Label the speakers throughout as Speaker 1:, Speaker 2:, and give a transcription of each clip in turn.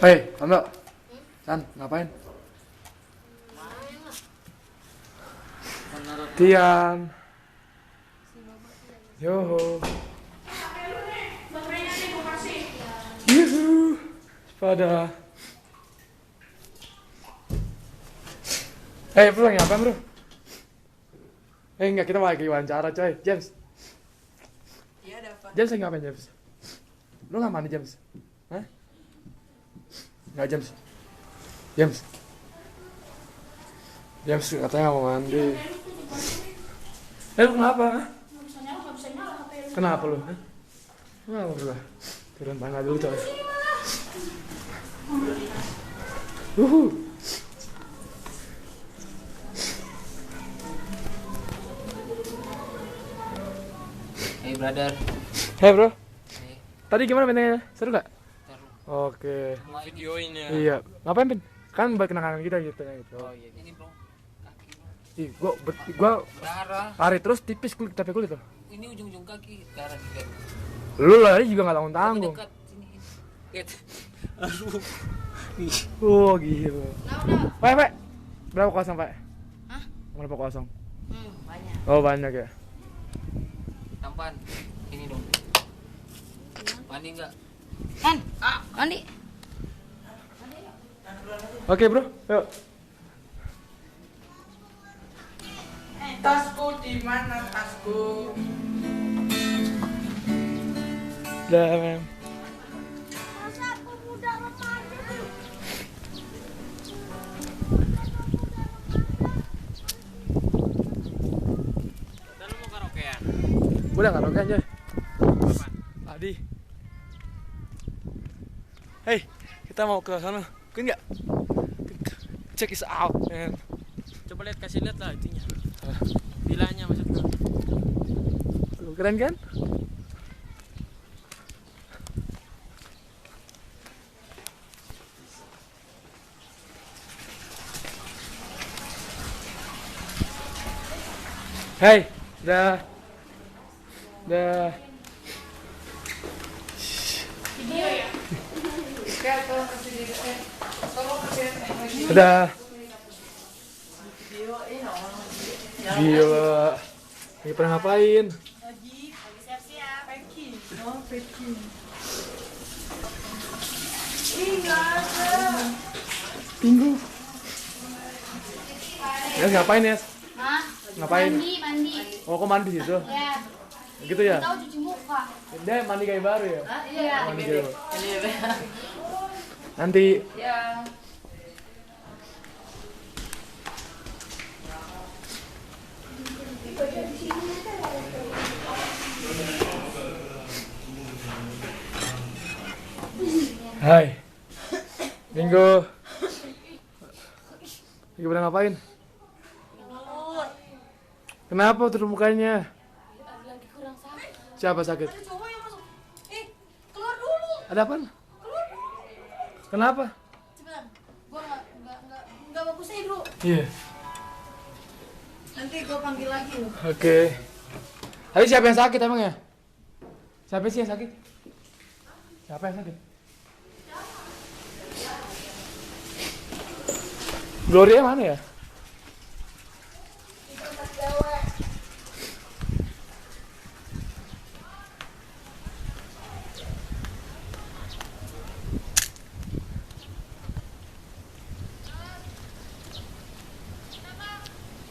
Speaker 1: Hei, Tondo. San, ngapain? Tian. Yoho. Yuhu. Sepeda. Bro, ngapain bro? Enggak, kita mau lagi wawancara coy. James.
Speaker 2: Iya, ada apa?
Speaker 1: James lagi ngapain James? Lu nggak mandi James? Hah? Nggak James? James? James katanya mau mandi. Lu kenapa?
Speaker 3: Nggak bisa nyala HP lu.
Speaker 1: Kenapa lu? Hah? Kenapa bro? Turun tangga dulu coy.
Speaker 2: Hey brother.
Speaker 1: Hey bro.
Speaker 2: Hey.
Speaker 1: Tadi gimana mainnya? Seru gak?
Speaker 2: Seru.
Speaker 1: Oke.
Speaker 2: Videoin ya.
Speaker 1: Iya. Ngapain Pin? Kan buat kenangan kita gitu.
Speaker 2: Oh iya, ini bro. Kaki bro.
Speaker 1: Ih, gua
Speaker 2: Darah.
Speaker 1: lari terus tipis tapi kulit tuh.
Speaker 2: Ini ujung-ujung kaki darah dikit.
Speaker 1: Lu lari juga nggak tanggung.
Speaker 2: Dekat sini. Lihat. Aduh.
Speaker 1: Oh gila.
Speaker 3: Nah, udah.
Speaker 1: Pak. Berapa kosong Pak?
Speaker 3: Hah?
Speaker 1: Berapa kosong?
Speaker 3: Banyak.
Speaker 1: Oh banyak ya.
Speaker 2: Tampan. Ini dong. Mandi enggak?
Speaker 3: Kan? Mandi.
Speaker 1: Oke bro, yuk.
Speaker 4: Tasku di mana tasku?
Speaker 1: Udah mem.
Speaker 2: Dan lu mau karaokean?
Speaker 1: Udah karaoke aja. Tadi. Hey, kita mau ke sana. Mungkin nggak? Check this out, man.
Speaker 2: Coba kasih lihat lah itunya. Bilanya maksudnya.
Speaker 1: Keren kan? Hey, dah.
Speaker 3: Video ya?
Speaker 4: Tolong kasih dia. Tolong kasih lagi.
Speaker 1: Udah.
Speaker 4: Videoin orang.
Speaker 1: Gila. Lagi pernah ngapain?
Speaker 4: Lagi
Speaker 3: Siap-siap.
Speaker 4: packing. Oh, packing. Ih, nggak ada.
Speaker 1: Minggu. Ya ngapain ya?
Speaker 3: Hah?
Speaker 1: Ngapain?
Speaker 3: Mandi.
Speaker 1: Oh, kok mandi di situ?
Speaker 3: Ya.
Speaker 1: Gitu ya?
Speaker 3: Tahu cuci muka.
Speaker 1: Dia mandi kayak baru ya?
Speaker 3: Iya.
Speaker 1: Mandi gitu.
Speaker 4: Ini ya.
Speaker 1: Nanti
Speaker 4: Ya.
Speaker 1: hai. Minggu. Lagi pada ngapain? Kenapa tuh mukanya?
Speaker 3: Lagi kurang sakit.
Speaker 1: Siapa sakit?
Speaker 3: Ada cowok yang masuk. Keluar dulu.
Speaker 1: Ada apa? Kenapa?
Speaker 3: Cepetan. Gua nggak bagus aja dulu.
Speaker 1: Iya.
Speaker 4: Nanti gue panggil lagi loh.
Speaker 1: Oke. Tadi siapa yang sakit emang ya? Siapa sih yang sakit? Siapa yang sakit? Gloria mana ya?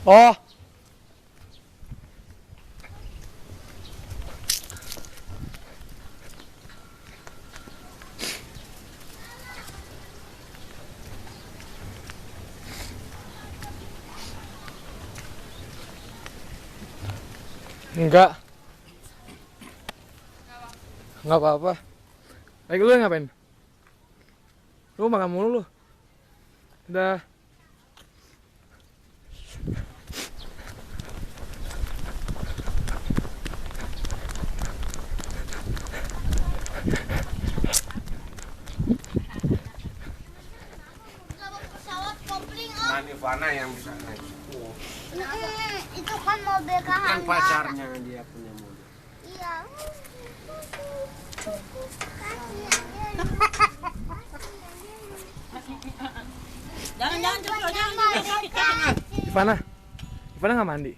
Speaker 1: Oh. Enggak. Enggak apa-apa. Lagi lu ngapain? Lu makan mulu lu. Udah.
Speaker 5: Pesawat kopling om.
Speaker 6: Manivana yang bisa naik.
Speaker 5: Itu kan mobil
Speaker 6: Kan
Speaker 5: kahan.
Speaker 6: pacarnya dia punya mobil.
Speaker 5: Iya. Kan
Speaker 1: Ivana nggak mandi?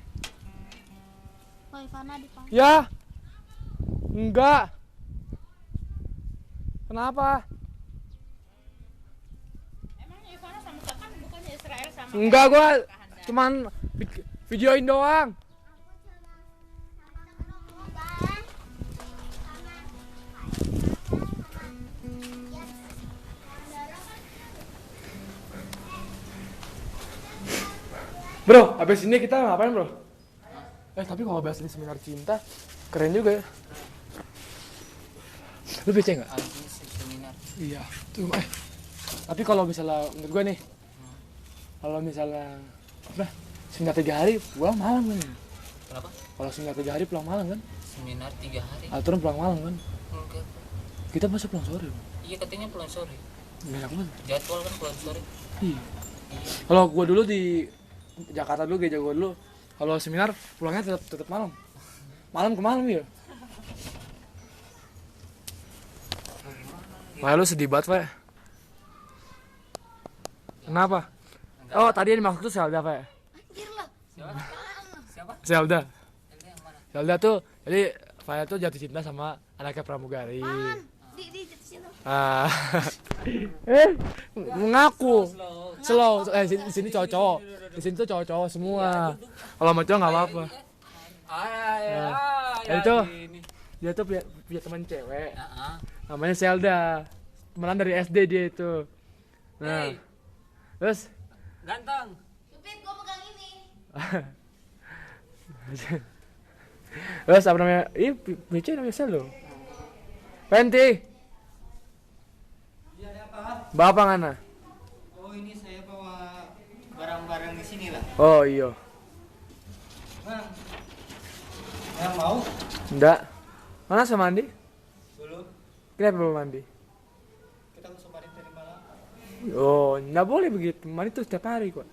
Speaker 5: Oh, Ivana dipanggil.
Speaker 1: Ya, enggak. Kenapa?
Speaker 3: Emangnya Ivana sama Kakan bukannya Israel sama
Speaker 1: Enggak, gua cuman videoin doang. Bro, habis ini kita ngapain, bro? Tapi kalau bahas ini seminar cinta, keren juga ya. Lu BC nggak?
Speaker 2: Seminar.
Speaker 1: Iya. Tuh, tapi kalau misalnya menurut gue nih, kalau misalnya apa? Seminar 3 hari pulang malam kan?
Speaker 2: Kenapa?
Speaker 1: Kalau seminar 3 hari pulang malam kan?
Speaker 2: Seminar 3 hari.
Speaker 1: Aturan pulang malam kan?
Speaker 2: Enggak.
Speaker 1: Kita masuk pulang sore.
Speaker 2: Iya katanya pulang sore.
Speaker 1: Enak banget.
Speaker 2: Jadwal kan pulang sore.
Speaker 1: Iya. Kalau gue dulu di Jakarta dulu, gereja gue dulu, kalau seminar pulangnya tetap malam. Malam ke malam ya. Wah, lu sedih banget, Pak. Kenapa? Oh, tadi yang dimaksud tuh Zelda, Pak.
Speaker 5: Anjir lah.
Speaker 2: Siapa?
Speaker 1: Zelda.
Speaker 2: Ini yang mana?
Speaker 1: Zelda tuh, jadi Faya tuh jatuh cinta sama anaknya pramugari.
Speaker 5: Di jatuh cinta.
Speaker 1: Ah. Mengaku. Slow. Di sini cowok-cowok. Di sini tuh cowok-cowok semua. Kalau sama cowok nggak apa-apa. Itu dia tuh punya teman cewek. Namanya Zelda. Temenan dari SD dia itu. Nah.
Speaker 2: Hey.
Speaker 1: Terus
Speaker 2: Ganteng.
Speaker 5: Supit, gua pegang ini.
Speaker 1: terus apa namanya? Ih, BC namanya Zelda. Penti.
Speaker 6: Iya, ada apa?
Speaker 1: Bapak mana?
Speaker 6: Oh, ini saya bawa barang-barang di sini lah.
Speaker 1: Oh iya.
Speaker 6: Bang, yang mau
Speaker 1: Enggak. Mana sama mandi?
Speaker 6: dulu
Speaker 1: Kenapa belum mandi?
Speaker 6: kita ke Sumari tadi malam.
Speaker 1: Oh, enggak boleh begitu. Mandi tuh setiap hari kok.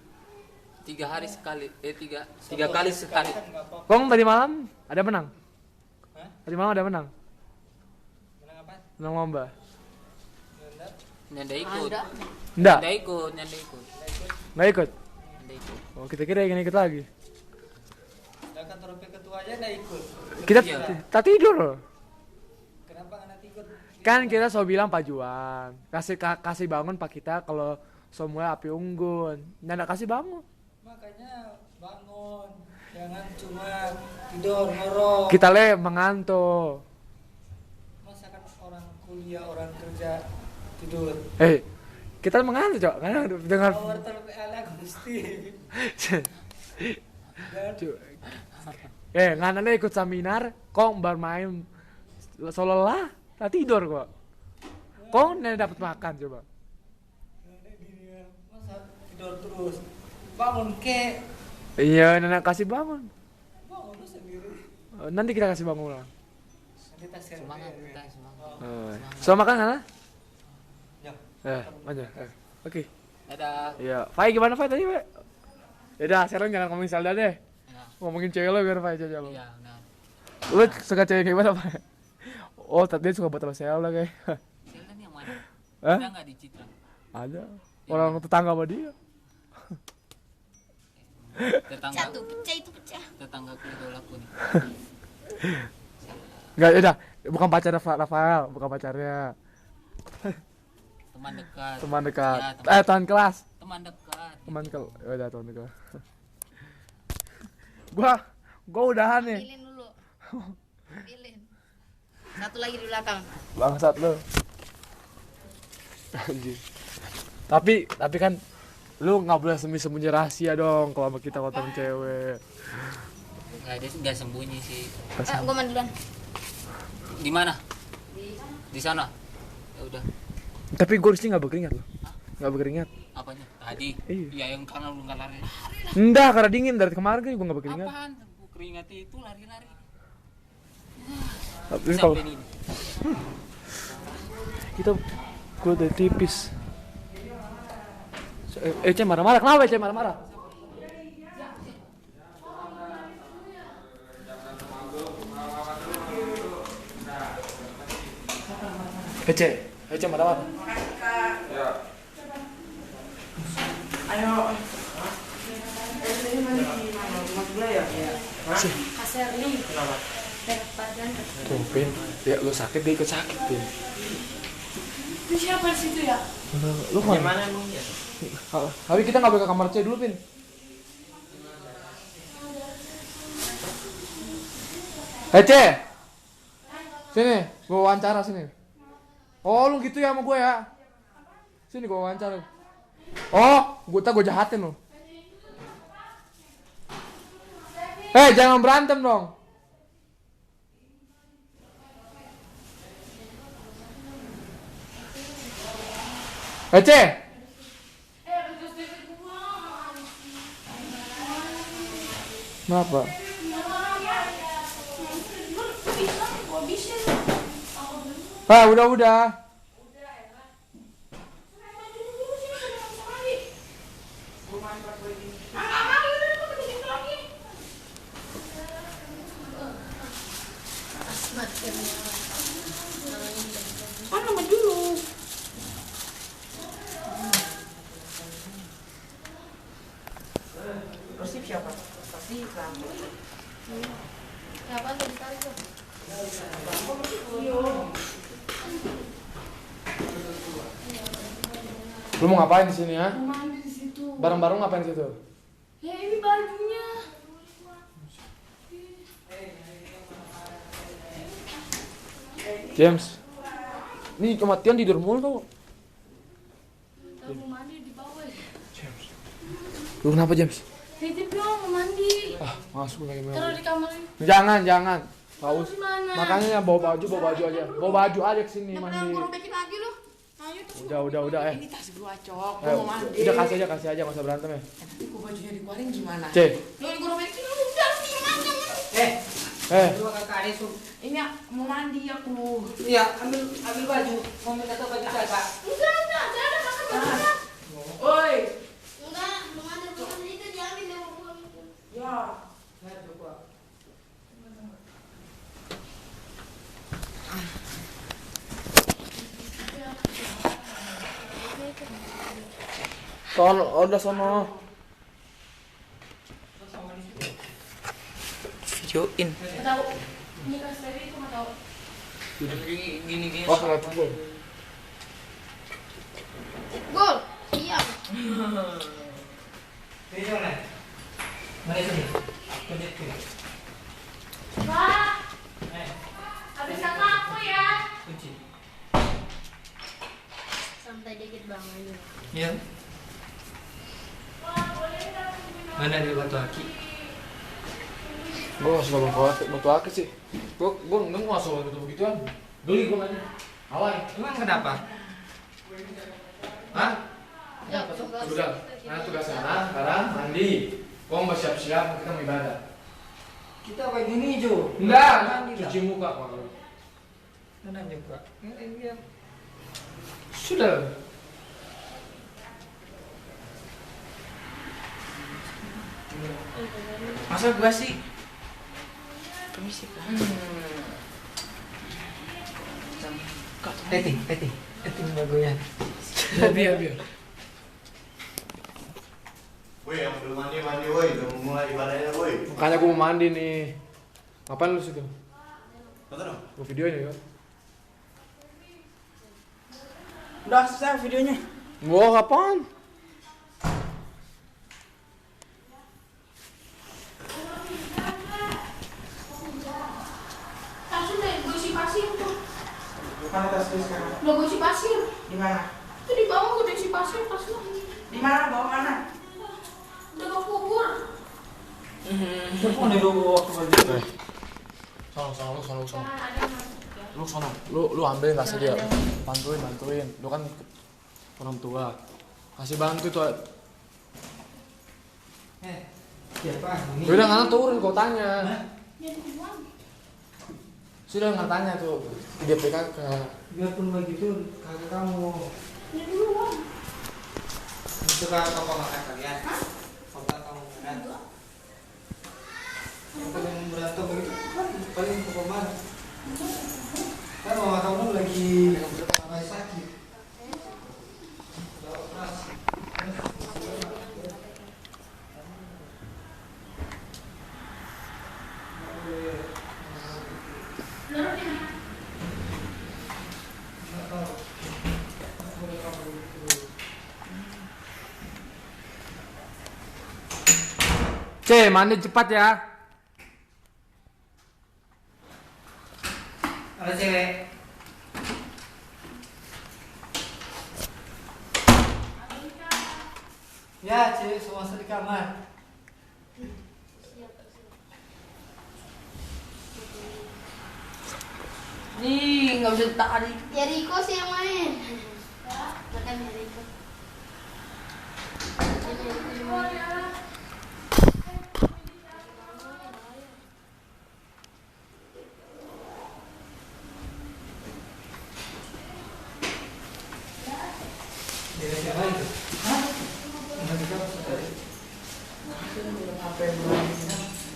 Speaker 2: 3 hari sekali. 3 kali sekali.
Speaker 6: Kan nggak apa-apa.
Speaker 1: Kong tadi malam ada menang?
Speaker 6: Hah?
Speaker 1: Tadi malam ada menang?
Speaker 6: Menang apa?
Speaker 1: Menang lomba?
Speaker 6: Nanda?
Speaker 2: Nyanda ikut.
Speaker 1: Enggak.
Speaker 2: Nyanda ikut.
Speaker 1: Enggak ikut.
Speaker 2: Nyanda ikut.
Speaker 1: Oh, kita kira ingin ikut lagi.
Speaker 6: Udah kantor wakil ketua aja nggak ikut.
Speaker 1: Kita
Speaker 2: Iya.
Speaker 1: tak tidur loh.
Speaker 6: Kenapa nggak ikut?
Speaker 1: Kan kita so bilang Pak Juan, kasih bangun Pak kita kalau semua api unggun. Nggak kasih bangun.
Speaker 6: Makanya bangun, jangan cuma tidur ngorok.
Speaker 1: Kita mengantuk.
Speaker 6: Masa kan orang kuliah, orang kerja tidur.
Speaker 1: Kita mengantuk, Cok. Karena dengar
Speaker 6: Power terpela Gusti. Dan
Speaker 1: nganane ikut seminar, kong bermain solo lah, tak tidur kok. Kong nggak dapat makan coba.
Speaker 6: masa tidur terus. Bangun ke.
Speaker 1: Iya, nenek kasih bangun.
Speaker 6: Bangun lu sendiri.
Speaker 1: Nanti kita kasih bangun lah.
Speaker 6: Nanti tas
Speaker 2: Semangat kita semangat.
Speaker 1: So makan sana?
Speaker 6: Ya.
Speaker 1: Aja. Oke.
Speaker 2: Dadah.
Speaker 1: Iya. Fai gimana Fai tadi, Fai? Yaudah, sekarang jangan ngomongin Zelda deh.
Speaker 2: Ya.
Speaker 1: Ngomongin cewek lo biar Fai aja lo.
Speaker 2: Iya, nah.
Speaker 1: Lu suka cewek kayak gimana, Fai? Oh, tadi dia suka buat sama Zelda kayak.
Speaker 2: Zelda nih yang mana?
Speaker 1: Hah?
Speaker 2: Ada nggak di Citra?
Speaker 1: Ada. Orang tetangga sama dia.
Speaker 2: Tetangga.
Speaker 5: Pecah itu pecah.
Speaker 2: Tetanggaku idolaku nih.
Speaker 1: Enggak, udah. Bukan pacarnya Rafael, bukan pacarnya.
Speaker 2: Teman dekat.
Speaker 1: Teman dekat.
Speaker 2: Ya,
Speaker 1: Teman kelas.
Speaker 2: teman dekat.
Speaker 1: Teman udah teman dekat. Gua udahan nih.
Speaker 3: Pilih dulu. Pilih. Satu lagi di belakang.
Speaker 1: Bangsat lu. Anjir. Tapi kan lu nggak boleh sembunyi rahasia dong kalau sama kita temen cewek.
Speaker 2: Nggak, dia nggak sembunyi sih.
Speaker 3: Gua mandi duluan.
Speaker 2: Di mana? Di sana. Ya udah.
Speaker 1: Tapi gue disini nggak berkeringat loh. Nggak berkeringat.
Speaker 2: Apanya? Tadi.
Speaker 1: Iya.
Speaker 2: Ya yang karena lu nggak lari.
Speaker 1: Enggak, karena dingin dari kemarin kan gue nggak berkeringat.
Speaker 2: Apaan? Keringat itu lari-lari.
Speaker 1: Tapi kalau
Speaker 2: Sampai ini.
Speaker 1: kita kulit dari tipis. Ece marah-marah. Kenapa Ece marah-marah? Ece marah-marah.
Speaker 4: Ayo.
Speaker 6: Iya ya.
Speaker 3: Kasar nih.
Speaker 6: Kenapa?
Speaker 3: Berat badan.
Speaker 1: Tuh, Pin. Ya, lu sakit, dia ikut sakit, Pin.
Speaker 3: Itu siapa di situ ya?
Speaker 1: Lu mana?
Speaker 6: Gimana nih ya?
Speaker 1: Tapi kita nggak boleh ke kamar C dulu, Pin. C! Sini, gua wawancara sini. Oh, lu gitu ya sama gue ya? Sini gua wawancara. Oh, gue jahatin lu. Jangan berantem dong. C! Kenapa? Udah.
Speaker 3: Mana mah dulu?
Speaker 4: Persib siapa? Persib Lampung.
Speaker 3: Siapa tadi tarik tuh?
Speaker 1: Lu mau ngapain di sini ya?
Speaker 3: Mau mandi di situ.
Speaker 1: Bareng-bareng ngapain di situ?
Speaker 3: Ya ini bajunya.
Speaker 1: James. Ini kematian tidur mulu tuh.
Speaker 3: Kita mau mandi di bawah.
Speaker 1: James. Lu kenapa, James?
Speaker 3: Titip dong mau mandi.
Speaker 1: Masuk lagi
Speaker 3: Taruh
Speaker 1: memang.
Speaker 3: di kamar ini.
Speaker 1: Jangan. Haus.
Speaker 3: Di mana?
Speaker 1: Makanya bawa baju aja. Bawa baju aja ke sini
Speaker 3: Udah
Speaker 1: mandi.
Speaker 3: gue robekin lagi lu. Ayo tuh.
Speaker 1: Udah.
Speaker 4: Ini tas gua, Cok. Gua mau mandi.
Speaker 1: Udah kasih aja, enggak usah berantem ya.
Speaker 4: Nanti gua bajunya dikeluarin gimana?
Speaker 1: C.
Speaker 3: Lu gue robekin lu udah sih mana?
Speaker 6: Dua kakak adik tuh.
Speaker 4: Ini mau mandi aku.
Speaker 6: Iya, ambil baju. Mau minta tahu baju kakak.
Speaker 3: Enggak ada makan baju.
Speaker 4: Oi.
Speaker 5: Enggak, belum ada itu diambil dari buang itu.
Speaker 4: Ya.
Speaker 6: Nah, coba.
Speaker 1: Udah sono.
Speaker 6: Videoin.
Speaker 3: Tahu. Ini kas tadi itu enggak tahu.
Speaker 2: Gini.
Speaker 1: Oh, enggak tahu.
Speaker 5: Gol. Iya.
Speaker 6: Ini mana? Mana sini? Tunjuk sini.
Speaker 3: Pak. Habis sama aku ya.
Speaker 6: Kunci.
Speaker 5: Santai dikit Bang aja.
Speaker 6: Iya. Mana di batu aki?
Speaker 1: Gue gak suka batu akik sih. Gue gak suka batu begituan. Beli gue nanya. Alay.
Speaker 6: Emang kenapa? Hah?
Speaker 5: Ya,
Speaker 1: Udah. Nah tugas sekarang mandi. Gue mau siap-siap kita mau ibadah.
Speaker 6: Kita kayak gini, Jo.
Speaker 1: Enggak.
Speaker 6: Mandi lah.
Speaker 1: Cuci muka kok.
Speaker 6: Mana juga? Ini dia.
Speaker 1: Sudah.
Speaker 6: Masa gua sih? Permisi, Pak. Eti bagoyan.
Speaker 1: Biar.
Speaker 7: Woi, yang belum mandi woi, udah mulai ibadahnya woi.
Speaker 1: Makanya gue mau mandi nih. Ngapain lu situ?
Speaker 7: Betul dong?
Speaker 1: Gue videoin ya.
Speaker 4: Udah selesai videonya.
Speaker 1: Wah, apaan?
Speaker 3: Langsung deh gue isi pasir tuh.
Speaker 4: Mana tas lu sekarang?
Speaker 3: Udah gue isi pasir.
Speaker 4: Di mana?
Speaker 3: Itu di bawah gue udah isi pasir pas lu.
Speaker 4: Di mana? Bawa mana?
Speaker 3: Udah gue kubur.
Speaker 6: Telepon di dulu waktu baju.
Speaker 1: Sono.
Speaker 3: Jangan ada yang masuk ya.
Speaker 1: Lu sono. Lu ambilin kasih dia. Bantuin. Lu kan orang tua. Kasih bantu tuh.
Speaker 6: Siapa? Ini.
Speaker 1: Udah nggak turun kau tanya.
Speaker 3: Jadi buang.
Speaker 1: Sudah nggak tanya tuh. Dia PKK.
Speaker 6: Biarpun begitu, kakak kamu.
Speaker 3: Jadi buang.
Speaker 6: Suka apa makan kalian? Kakak kamu kan? Yang paling berantem begitu, paling pokok mana? Kan mama kamu lagi sakit. Udah operasi.
Speaker 1: C, mandi cepat ya.
Speaker 6: Ada cewek. Ya, cewek semua di kamar.
Speaker 3: Nih, nggak bisa ditarik.
Speaker 5: Ya Riko sih yang main. Makan ya Riko.
Speaker 6: Dia siapa itu? Hah? Enggak bisa tadi.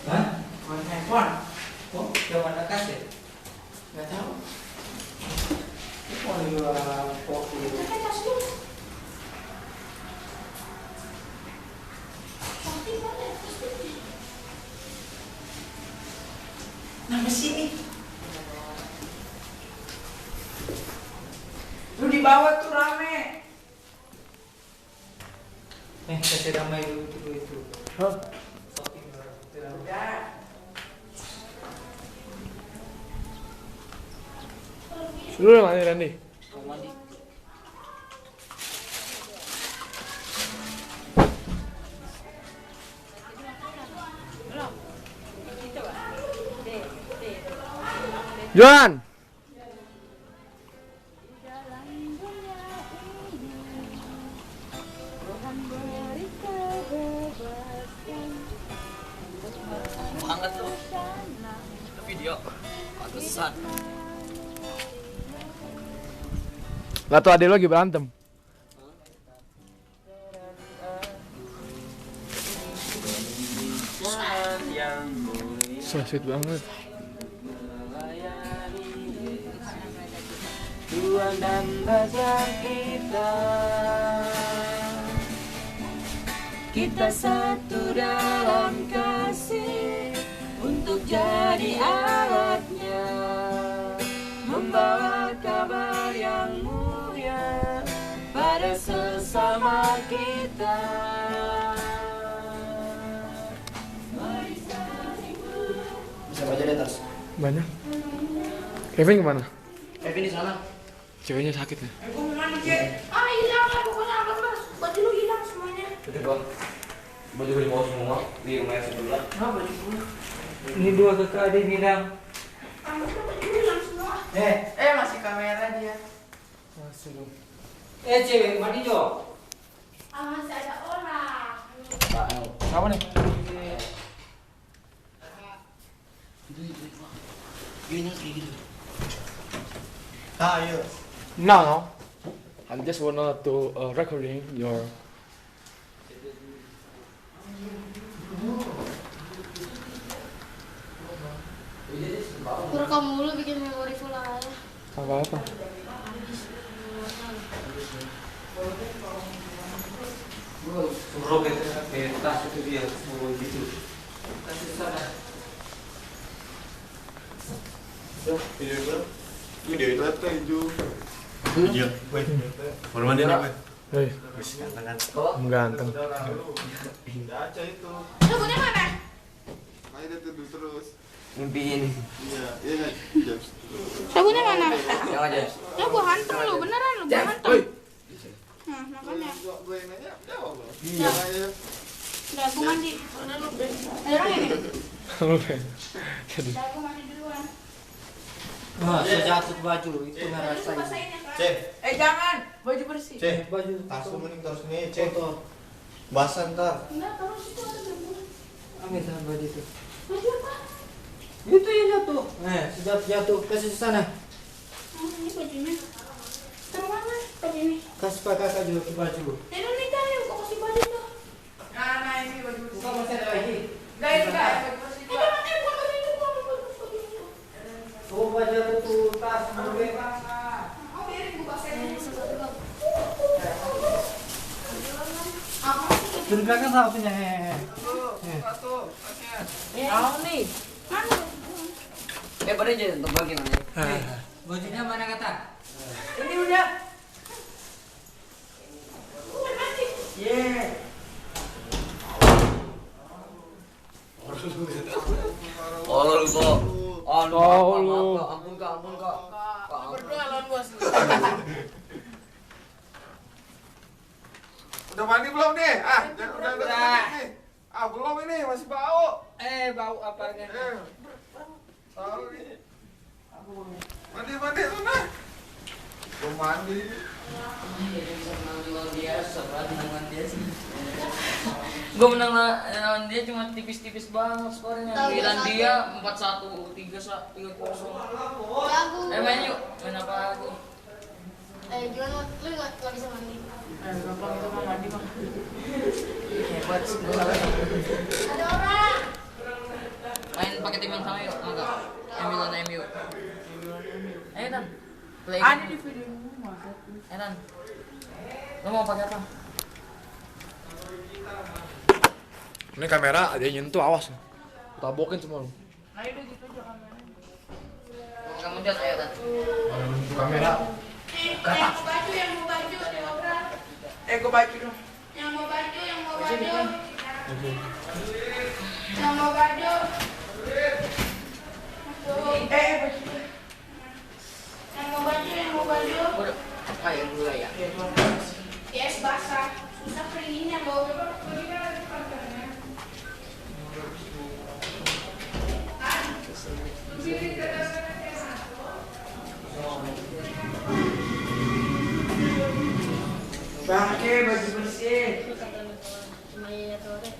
Speaker 6: Hah?
Speaker 4: handphone.
Speaker 6: Oh, zaman atas ya?
Speaker 4: Nggak tahu.
Speaker 6: Oh, iya, kopi.
Speaker 4: Nama sini. Lu di bawah tuh rame.
Speaker 6: Kasih ramai dulu itu.
Speaker 1: Hah?
Speaker 6: Shopping bareng.
Speaker 4: Udah.
Speaker 1: Lu udah mandi Randy?
Speaker 2: Mau mandi.
Speaker 1: Johan.
Speaker 2: Banget tuh. Video. Pantesan.
Speaker 1: Lah tuh adek lo lagi berantem. So sweet banget.
Speaker 8: Tuhan dan Raja kita satu dalam kasih untuk jadi alatnya, membawa kabar yang mulia pada sesama kita.
Speaker 6: Bisa baca di atas.
Speaker 1: Banyak. Kevin kemana?
Speaker 6: Kevin di sana.
Speaker 1: Ceweknya sakit ya?
Speaker 4: Gue mau mandi, Cek.
Speaker 5: Ah hilang lah pokoknya abang mas. Baju lu hilang semuanya.
Speaker 7: Udah bang. Baju gue dibawa semua di rumah sebelah.
Speaker 4: Nah, baju gue.
Speaker 6: Ini dua kakak adik bilang.
Speaker 5: Kamu tuh baju lu hilang semua.
Speaker 4: Masih kamera dia.
Speaker 6: Masuk. Cewek mandi Jo.
Speaker 5: Ah masih ada orang.
Speaker 1: Apa nih?
Speaker 7: Gini kayak gitu. Ayo.
Speaker 1: No. I just wanna to recording your.
Speaker 5: Aku rekam mulu bikin memori full aja.
Speaker 1: Apa-apa.
Speaker 6: Suruh ke tas itu dia mau gitu.
Speaker 4: Kasih sana.
Speaker 7: Video berapa? Video itu apa itu? Video. Woi. Baru mandi nih, Woi.
Speaker 1: Hei,
Speaker 7: Wis ganteng kan?
Speaker 1: ganteng.
Speaker 7: Enggak aja itu.
Speaker 5: Sabunnya mana?
Speaker 7: Ayo dituduh terus.
Speaker 2: Mimpiin.
Speaker 7: Iya, iya jam.
Speaker 5: Sabunnya mana?
Speaker 2: Yang aja.
Speaker 5: Ya gua hantam lu beneran lu gua hantam. Nah makanya.
Speaker 7: Gue nanya jawab loh.
Speaker 5: Iya. Udah aku mandi. Ada orang ini? Udah aku mandi duluan.
Speaker 6: Wah, sejatuh baju itu ngerasain.
Speaker 5: Basahin ya.
Speaker 7: Cek,
Speaker 4: Jangan. Baju bersih.
Speaker 7: cek.
Speaker 6: Baju
Speaker 7: Tas lu mending taruh sini, cek.
Speaker 6: foto.
Speaker 7: Basah ntar.
Speaker 5: Enggak, taruh situ ada bambu.
Speaker 6: Ambil sama baju itu.
Speaker 5: Baju apa?
Speaker 6: Itu yang jatuh. Jatuh kasih ke sana.
Speaker 5: Ini bajunya. Taruh mana? Baju ini.
Speaker 6: Kasih pak kakak juga ke baju.
Speaker 5: Ini nih kan yang gua kasih baju tuh.
Speaker 4: Nah, ini baju bersih.
Speaker 6: Bukan masih ada lagi.
Speaker 4: Enggak itu enggak. Baju bersih.
Speaker 5: Itu mana bukan baju itu, bukan baju itu.
Speaker 6: Oh baju itu tas mobil.
Speaker 5: Oh, biarin gua basahin ini satu-satu.
Speaker 6: Di belakang sama punya
Speaker 4: Satu.
Speaker 3: Tahu nih.
Speaker 5: Mana?
Speaker 2: Pada aja untuk bagaimana?
Speaker 6: bajunya mana kata?
Speaker 4: Ini udah.
Speaker 5: Bukan mandi.
Speaker 6: Yeah.
Speaker 7: Udah mandi belum nih? Udah nih. Belum ini, masih bau.
Speaker 8: Bau apanya?
Speaker 7: Tahu nih. Mandi sana. Belum mandi.
Speaker 8: Gue menang lawan dia cuma tipis-tipis banget skornya. Giliran dia 4-1, 3-0. Main yuk, main apa lagi?
Speaker 5: Gimana? Lu nggak bisa mandi?
Speaker 8: Gampang itu mah mandi mah. Hebat sih.
Speaker 5: Ada orang.
Speaker 8: Main pakai tim yang sama yuk, enggak? MU lawan MU. Ayo Tan. Play.
Speaker 4: Ada di video masa.
Speaker 8: Ayo Tan. Lo mau pakai apa?
Speaker 1: Ini kamera ada yang nyentuh, awas. Tabokin semua lu.
Speaker 4: Ayo udah gitu aja kameranya.
Speaker 8: Kamu jat ayo Tan.
Speaker 1: Kamera.
Speaker 5: Yang mau baju, ada orang.
Speaker 4: Gue baju dong.
Speaker 5: Yang mau baju. Yang mau baju.
Speaker 4: Baju.
Speaker 5: Yang mau baju.
Speaker 8: Udah. Kayak gula ya.
Speaker 5: Yes, basah. Susah keringinnya, Bo.
Speaker 4: Bangke baju bersih.
Speaker 5: Cuma ya sore.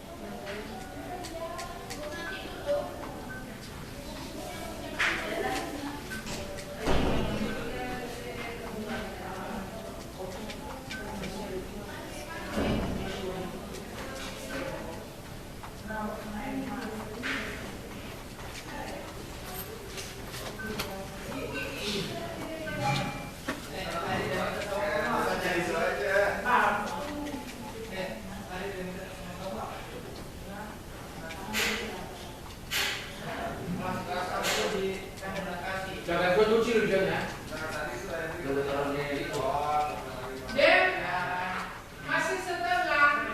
Speaker 1: Jangan gue cuci lu jangan ya.
Speaker 4: Masih setengah.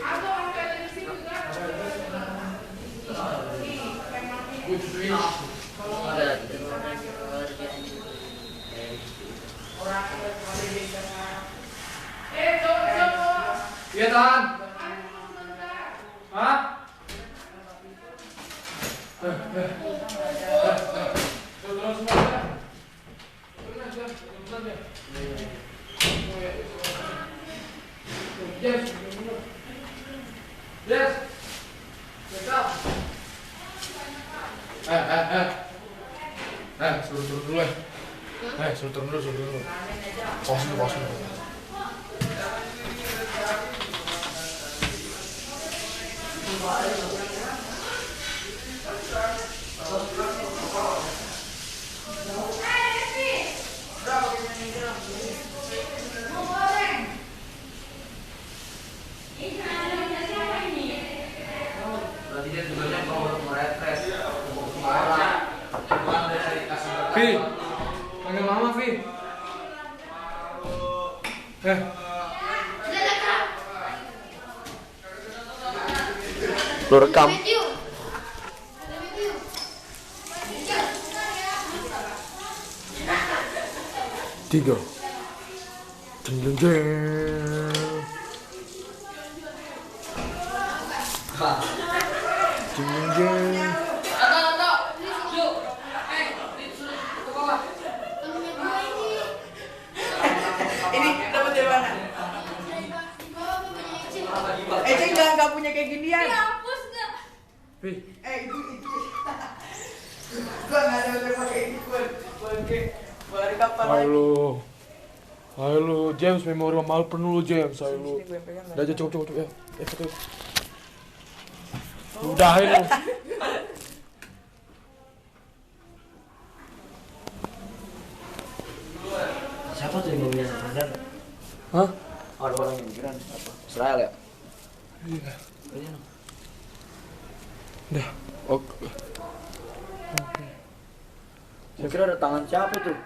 Speaker 4: Atau angkat dari situ kan?
Speaker 1: Gue cuciin langsung.
Speaker 4: Cowok.
Speaker 1: Iya Tan. Hah? Turun semua ya. Turun aja, turun aja. Yes. Yes. Wake up. Suruh turun dulu ya. Suruh turun dulu. Pause dulu. Vi, panggil mama Vi. Lu rekam. Tiga. Jeng jeng jeng. Jeng jeng jeng.
Speaker 4: Ini dapat dari mana? Ceng nggak punya kayak ginian.
Speaker 5: Hapus nggak?
Speaker 1: Vi.
Speaker 4: Itu. Gua nggak ada pakai ini. Baru kapan lagi?
Speaker 1: Halo, James, memori mama lu penuh lu, James. Halo. Udah aja cukup ya. Foto. Udahin lu.
Speaker 6: Siapa tuh yang ngomongin Ramadan?
Speaker 1: Hah?
Speaker 6: Orang-orang yang migran apa? Israel ya?
Speaker 1: Iya.
Speaker 6: Kayaknya no.
Speaker 1: Udah. Oke.
Speaker 6: Saya kira ada tangan siapa tuh?